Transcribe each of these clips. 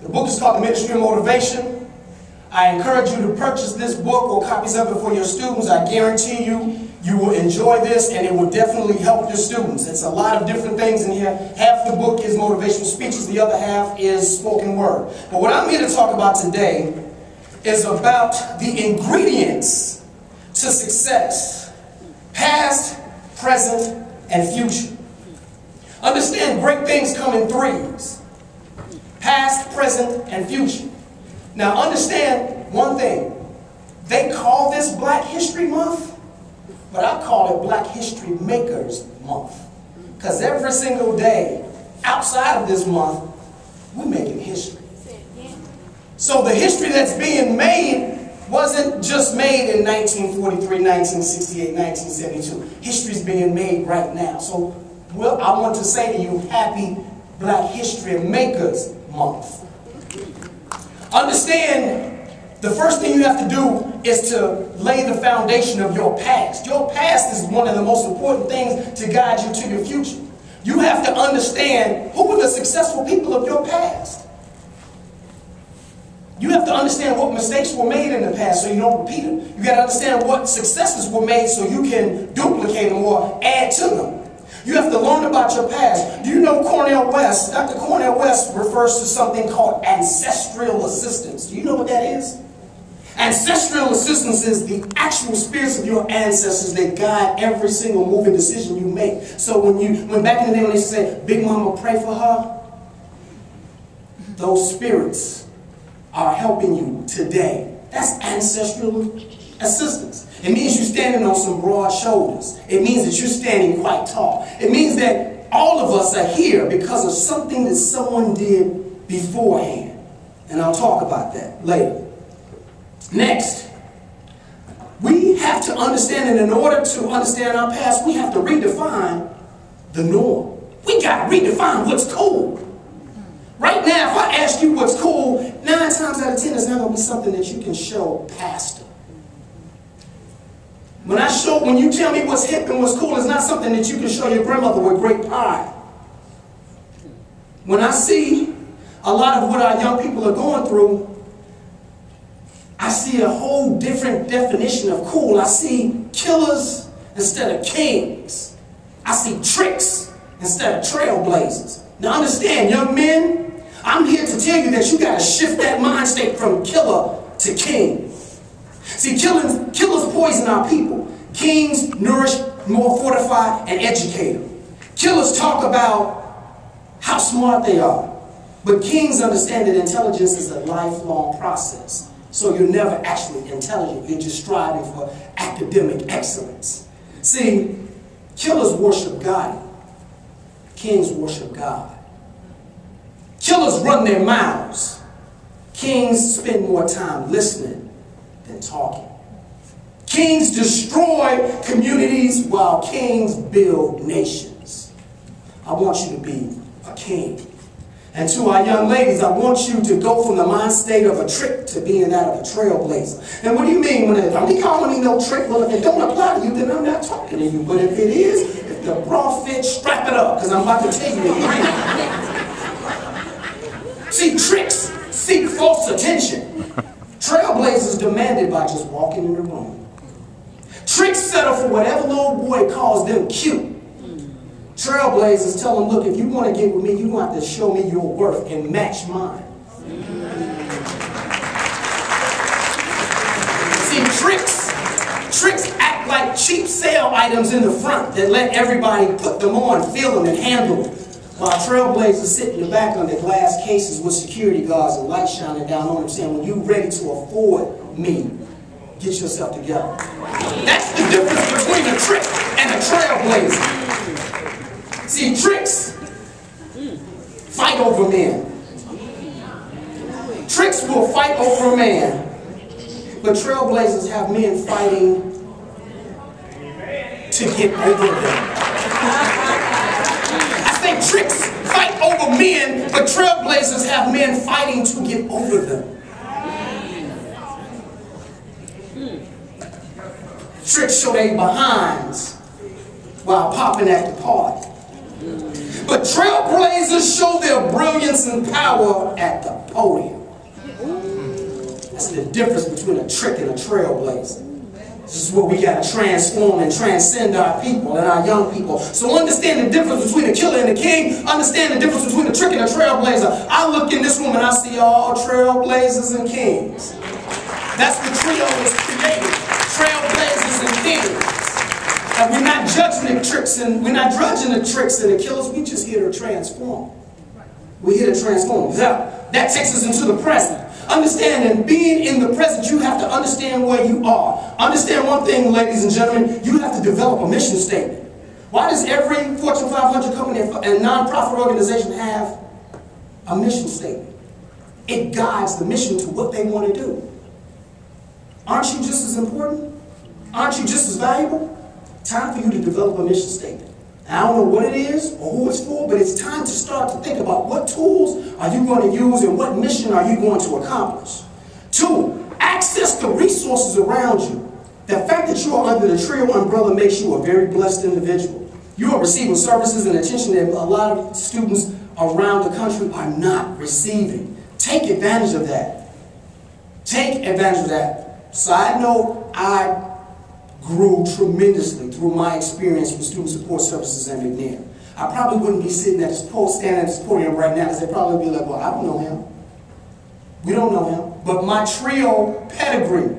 The book is called The Ministry of Motivation. I encourage you to purchase this book or copies of it for your students. I guarantee you, you will enjoy this and it will definitely help your students. It's a lot of different things in here. Half the book is motivational speeches, the other half is spoken word. But what I'm here to talk about today is about the ingredients to success, past, present, and future. Understand, great things come in threes: past, present, and future. Now understand one thing. They call this Black History Month, but I call it Black History Makers Month. Because every single day outside of this month, we're making history. So the history that's being made wasn't just made in 1943, 1968, 1972. History's being made right now. So I want to say to you, happy Black History Makers Month. Understand, the first thing you have to do is to lay the foundation of your past. Your past is one of the most important things to guide you to your future. You have to understand who were the successful people of your past. You have to understand what mistakes were made in the past so you don't repeat them. You got to understand what successes were made so you can duplicate them or add to them. You have to learn about your past. Do you know Cornel West? Dr. Cornel West refers to something called ancestral assistance. Do you know what that is? Ancestral assistance is the actual spirits of your ancestors that guide every single move and decision you make. So when back in the day when they said, Big Mama, pray for her, those spirits are helping you today. That's ancestral assistance. It means you're standing on some broad shoulders. It means that you're standing quite tall. It means that all of us are here because of something that someone did beforehand. And I'll talk about that later. Next, we have to understand, and in order to understand our past, we have to redefine the norm. We got to redefine what's cool. Right now, if I ask you what's cool, 9 times out of 10, it's not going to be something that you can show pastor. When you tell me what's hip and what's cool, it's not something that you can show your grandmother with great pride. When I see a lot of what our young people are going through, I see a whole different definition of cool. I see killers instead of kings. I see tricks instead of trailblazers. Now understand, young men, I'm here to tell you that you got to shift that mind state from killer to king. See, killers poison our people. Kings nourish, more fortify, and educate them. Killers talk about how smart they are. But kings understand that intelligence is a lifelong process. So you're never actually intelligent. You're just striving for academic excellence. See, killers worship God. Kings worship God. Killers run their mouths. Kings spend more time listening than talking. Kings destroy communities while kings build nations. I want you to be a king. And to our young ladies, I want you to go from the mind state of a trick to being that of a trailblazer. And what do you mean when it, don't be calling me no trick? Well, if it don't apply to you, then I'm not talking to you. But if it is, if the bra fits, strap it up, because I'm about to tell you the ingredient. See, tricks seek false attention. Trailblazers demanded by just walking in the room. Tricks settle for whatever little boy calls them cute. Trailblazers tell them, look, if you want to get with me, you're going to have to show me your worth and match mine. See, tricks act like cheap sale items in the front that let everybody put them on, feel them, and handle them. While trailblazers sit in the back on their glass cases with security guards and lights shining down on them saying, when you're ready to afford me, get yourself together. That's the difference between a trick and a trailblazer. See, tricks fight over men. Tricks will fight over a man. But trailblazers have men fighting to get over them. I think tricks fight over men, but trailblazers have men fighting to get over them. Tricks show they behinds while popping at the party. But trailblazers show their brilliance and power at the podium. That's the difference between a trick and a trailblazer. This is what we got to transform and transcend our people and our young people. So understand the difference between a killer and a king. Understand the difference between a trick and a trailblazer. I look in this room and I see all trailblazers and kings. That's the trio was created. Trailblazers and kings. And we're not judging the tricks and we're not judging the tricks and the killers. We just here to transform. We're here to transform. That takes us into the present. Understand, and being in the present, you have to understand where you are. Understand one thing, ladies and gentlemen, you have to develop a mission statement. Why does every Fortune 500 company and nonprofit organization have a mission statement? It guides the mission to what they want to do. Aren't you just as important? Aren't you just as valuable? Time for you to develop a mission statement. I don't know what it is or who it's for, but it's time to start to think about what tools are you going to use and what mission are you going to accomplish. 2, access the resources around you. The fact that you are under the trio umbrella makes you a very blessed individual. You are receiving services and attention that a lot of students around the country are not receiving. Take advantage of that. Take advantage of that. Side note, I grew tremendously through my experience with Student Support Services in McNair. I probably wouldn't be sitting at this standing at this podium right now because they'd probably be like, well, I don't know him. We don't know him. But my trio pedigree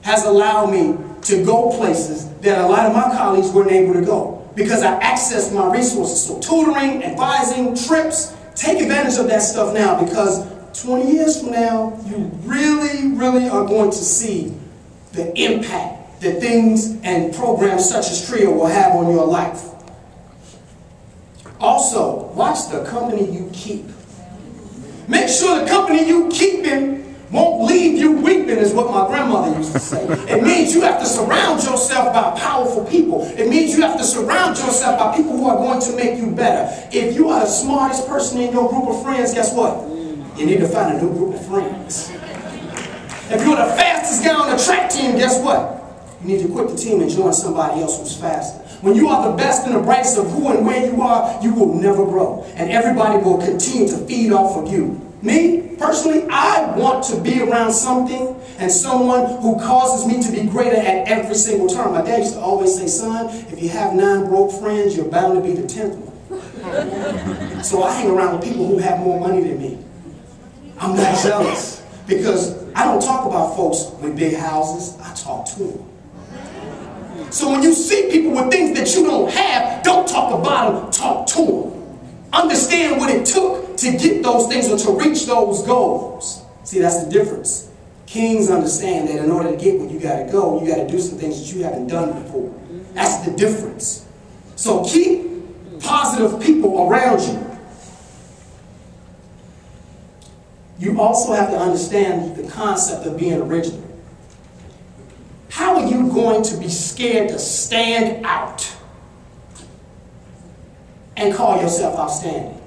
has allowed me to go places that a lot of my colleagues weren't able to go because I accessed my resources. So tutoring, advising, trips, take advantage of that stuff now because 20 years from now, you really, really are going to see the impact that things and programs such as TRIO will have on your life. Also, watch the company you keep. Make sure the company you keeping won't leave you weeping, is what my grandmother used to say. It means you have to surround yourself by powerful people. It means you have to surround yourself by people who are going to make you better. If you are the smartest person in your group of friends, guess what? You need to find a new group of friends. If you're the fastest guy on the track team, guess what? You need to quit the team and join somebody else who's faster. When you are the best and the brightest of who and where you are, you will never grow. And everybody will continue to feed off of you. Me, personally, I want to be around something and someone who causes me to be greater at every single turn. My dad used to always say, son, if you have 9 broke friends, you're bound to be the 10th one. So I hang around with people who have more money than me. I'm not jealous because I don't talk about folks with big houses. I talk to them. So when you see people with things that you don't have, don't talk about them, talk to them. Understand what it took to get those things or to reach those goals. See, that's the difference. Kings understand that in order to get where you got to go, you got to do some things that you haven't done before. That's the difference. So keep positive people around you. You also have to understand the concept of being original. How are you going to be scared to stand out and call yourself outstanding?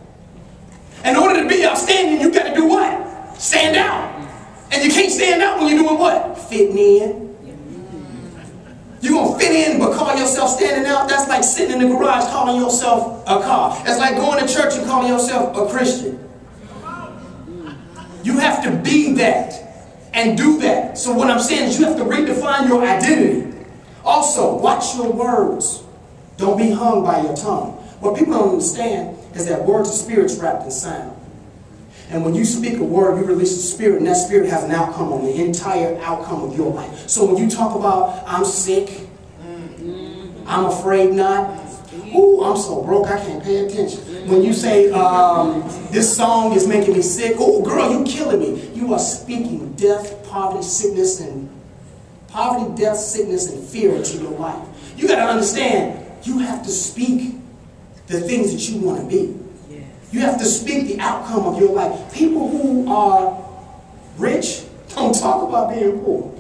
In order to be outstanding, you got to do what? Stand out. And you can't stand out when you're doing what? Fitting in. You're going to fit in but call yourself standing out? That's like sitting in the garage calling yourself a car. It's like going to church and calling yourself a Christian. You have to be that. And do that. So what I'm saying is you have to redefine your identity. Also, watch your words. Don't be hung by your tongue. What people don't understand is that words are spirits wrapped in sound. And when you speak a word, you release a spirit, and that spirit has an outcome on the entire outcome of your life. So when you talk about, I'm sick, I'm afraid not, ooh, I'm so broke I can't pay attention. When you say, this song is making me sick, ooh, girl, you killing me. You are speaking death, poverty, death, sickness, and fear into your life. You got to understand, you have to speak the things that you want to be. You have to speak the outcome of your life. People who are rich don't talk about being poor.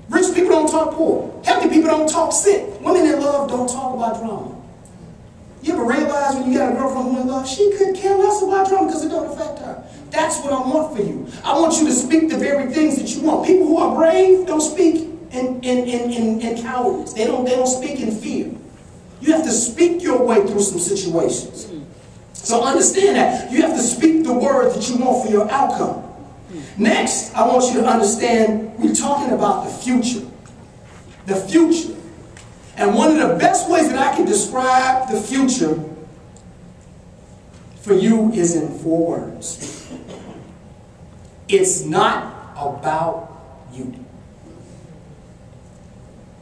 Rich people don't talk poor. Healthy people don't talk sick. Women in love don't talk about drama. You ever realize when you got a girlfriend who in love, she could care less about drama because it don't affect her. That's what I want for you. I want you to speak the very things that you want. People who are brave don't speak in cowardice. They don't speak in fear. You have to speak your way through some situations. So understand that. You have to speak the word that you want for your outcome. Next, I want you to understand we're talking about the future. The future. And one of the best ways that I can describe the future for you is in 4 words. It's not about you.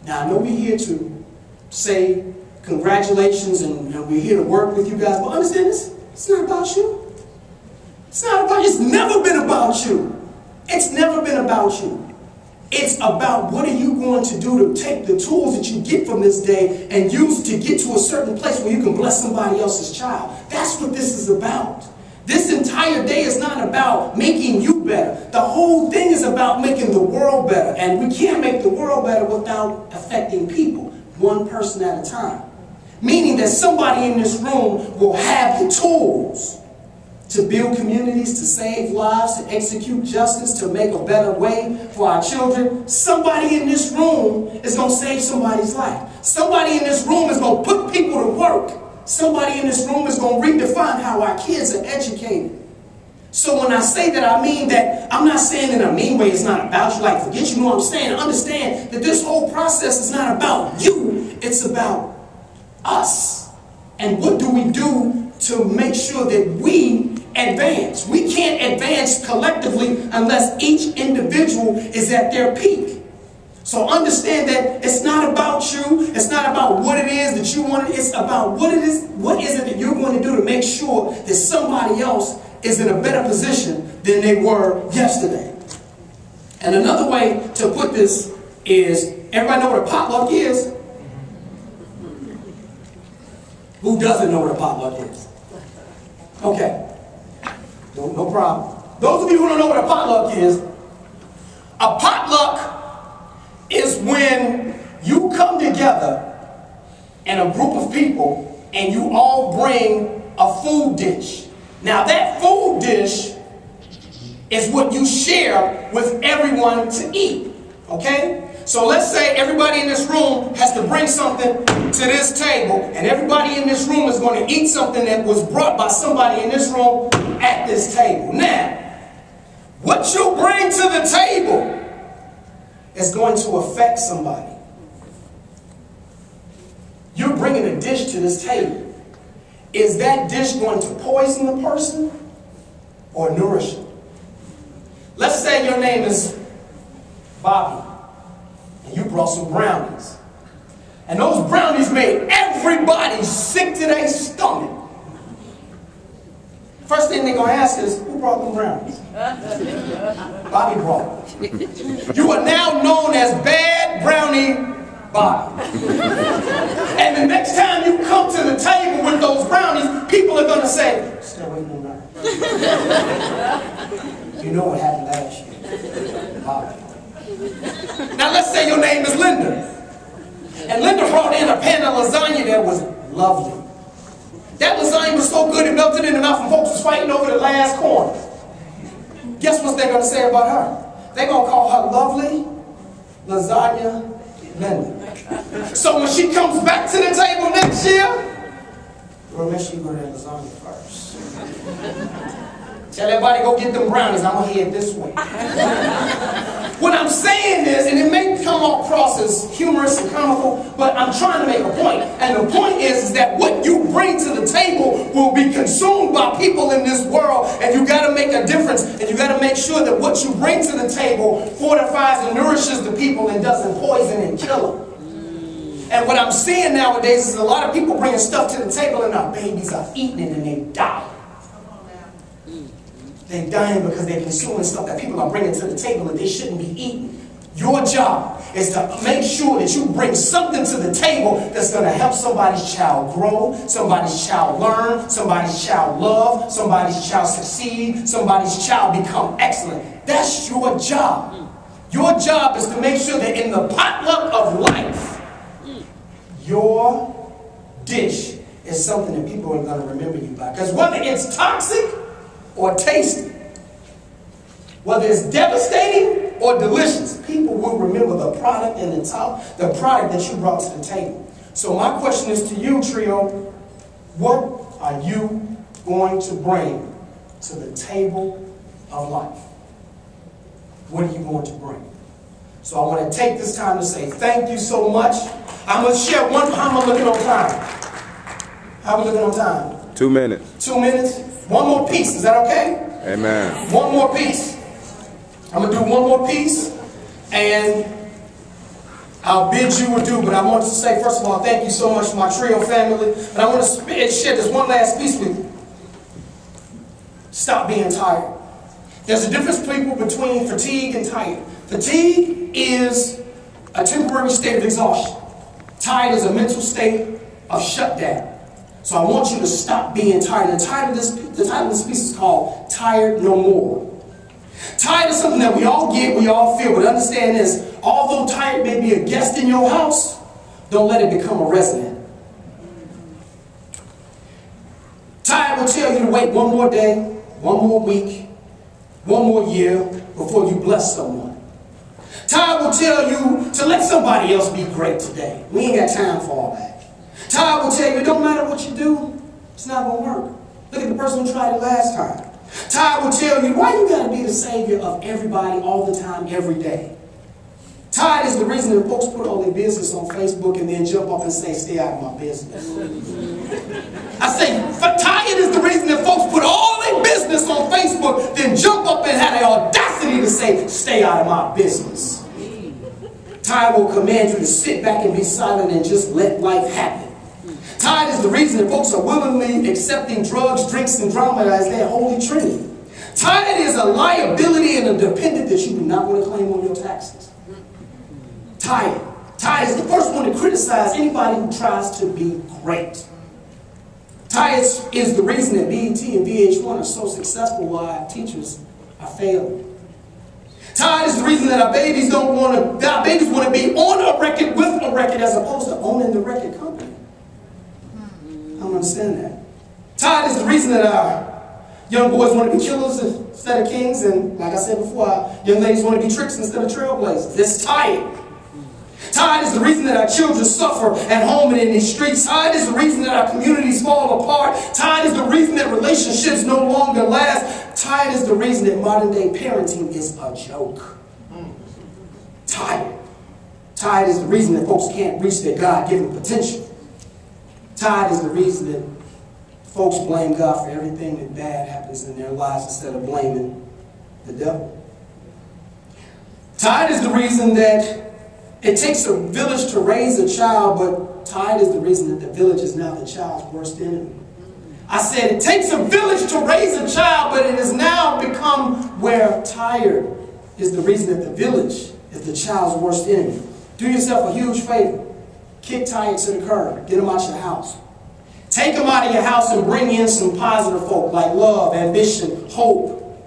Now, I know we're here to say congratulations and we're here to work with you guys, but understand this, it's not about you. It's not about you. It's never been about you. It's never been about you. It's about what are you going to do to take the tools that you get from this day and use to get to a certain place where you can bless somebody else's child. That's what this is about. This entire day is not about making you better. The whole thing is about making the world better. And we can't make the world better without affecting people, one person at a time. Meaning that somebody in this room will have the tools to build communities, to save lives, to execute justice, to make a better way for our children. Somebody in this room is going to save somebody's life. Somebody in this room is going to put people to work. Somebody in this room is going to redefine how our kids are educated. So when I say that, I mean that I'm not saying in a mean way it's not about you, like forget you know what I'm saying. Understand that this whole process is not about you, it's about us. And what do we do to make sure that we advance? We can't advance collectively unless each individual is at their peak. So understand that it's not about you. It's not about what it is that you want. It's about what it is. What is it that you're going to do to make sure that somebody else is in a better position than they were yesterday? And another way to put this is, everybody know what a potluck is? Who doesn't know what a potluck is? Okay. No problem. Those of you who don't know what a potluck is, a potluck is when you come together in a group of people and you all bring a food dish. Now that food dish is what you share with everyone to eat. Okay? So let's say everybody in this room has to bring something to this table, and everybody in this room is going to eat something that was brought by somebody in this room at this table. Now, what you bring to the table is going to affect somebody. You're bringing a dish to this table. Is that dish going to poison the person or nourish them? Let's say your name is Bobby, and you brought some brownies. And those brownies made everybody sick to their stomach. First thing they're going to ask is, who brought them brownies? Bobby brought them. You are now known as Bad Brownie Bobby. And the next time you come to the table with those brownies, people are going to say, still waiting on that. You know what happened last year. Bobby. Now let's say your name is Linda. And Linda brought in a pan of lasagna that was lovely. That lasagna was so good it melted in the mouth and folks was fighting over the last corner. Guess what they're going to say about her? They're going to call her lovely lasagna Linda. So when she comes back to the table next year, girl, make sure you go to that lasagna first. Tell everybody go get them brownies. I'm going to head this way. What I'm saying is, and it may come across as humorous and comical, but I'm trying to make a point. And the point is that what you bring to the table will be consumed by people in this world. And you got to make a difference. And you got to make sure that what you bring to the table fortifies and nourishes the people and doesn't poison and kill them. And what I'm seeing nowadays is a lot of people bringing stuff to the table and our babies are eating it and they die. They're dying because they're consuming stuff that people are bringing to the table and they shouldn't be eating. Your job is to make sure that you bring something to the table that's going to help somebody's child grow, somebody's child learn, somebody's child love, somebody's child succeed, somebody's child become excellent. That's your job. Your job is to make sure that in the potluck of life, your dish is something that people are going to remember you by. Because whether it's toxic or tasty, whether it's devastating or delicious, people will remember the product and the product that you brought to the table. So my question is to you, trio, what are you going to bring to the table of life? What are you going to bring? So I want to take this time to say thank you so much. I'm going to share one. How am I looking on time? How are we looking on time? 2 minutes. 2 minutes? One more piece. Is that okay? Amen. One more piece. I'm going to do one more piece. And I'll bid you adieu. But I want to say, first of all, thank you so much to my trio family. But I want to share this one last piece with you. Stop being tired. There's a difference, people, between fatigue and tired. Fatigue is a temporary state of exhaustion. Tired is a mental state of shutdown. So I want you to stop being tired. The title of this piece is called Tired No More. Tired is something that we all get, we all feel, but understand this, although tired may be a guest in your house, don't let it become a resident. Tired will tell you to wait one more day, one more week, one more year before you bless someone. Tired will tell you to let somebody else be great today. We ain't got time for all that. Tired will tell you it don't matter what you do, it's not going to work. Look at the person who tried it last time. Tired will tell you why you got to be the savior of everybody all the time, every day. Tired is the reason that folks put all their business on Facebook and then jump up and say, stay out of my business. I say, tired is the reason that folks put all their business on Facebook, then jump up and have the audacity to say, stay out of my business. Tired will command you to sit back and be silent and just let life happen. Tired is the reason that folks are willingly accepting drugs, drinks, and drama as their holy trinity. Tired is a liability and a dependent that you do not want to claim on your taxes. Tired. Tired is the first one to criticize anybody who tries to be great. Tired is the reason that BET and VH1 are so successful while our teachers are failing. Tired is the reason that our babies want to be on a record with a record as opposed to owning the record company. I don't understand that. Tired is the reason that our young boys want to be killers instead of kings, and like I said before, our young ladies want to be tricks instead of trailblazers. It's tired. Tired is the reason that our children suffer at home and in these streets. Tired is the reason that our communities fall apart. Tired is the reason that relationships no longer last. Tired is the reason that modern day parenting is a joke. Tired. Tired is the reason that folks can't reach their God-given potential. Tired is the reason that folks blame God for everything that bad happens in their lives instead of blaming the devil. Tired is the reason that it takes a village to raise a child, but tired is the reason that the village is now the child's worst enemy. I said it takes a village to raise a child, but it has now become where tired is the reason that the village is the child's worst enemy. Do yourself a huge favor. Kick tired to the curb. Get them out your house. Take them out of your house and bring in some positive folk like love, ambition, hope,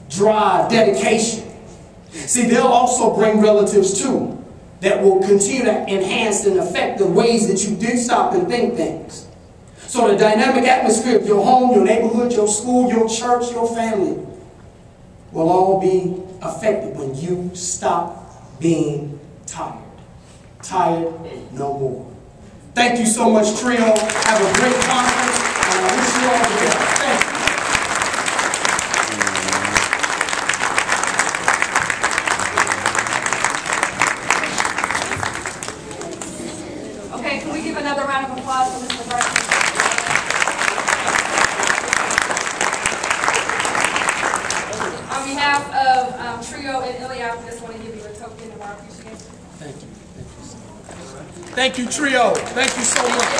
drive, dedication. See, they'll also bring relatives too that will continue to enhance and affect the ways that you do stop and think things. So the dynamic atmosphere of your home, your neighborhood, your school, your church, your family will all be affected when you stop being tired. Tired no more. Thank you so much, trio. Have a great conference, and I wish you all the best. Thank you. Okay, can we give another round of applause for Mr. Bryson? On behalf of Trio and Iliad, I just want to give you a token of our appreciation. Thank you. Thank you, trio. Thank you so much.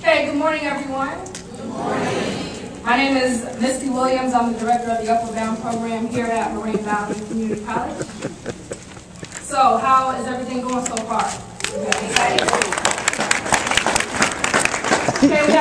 Hey, good morning, everyone. Good morning. My name is Misty Williams. I'm the director of the Upward Bound program here at Morraine Valley Community College. So, how is everything going so far? Okay,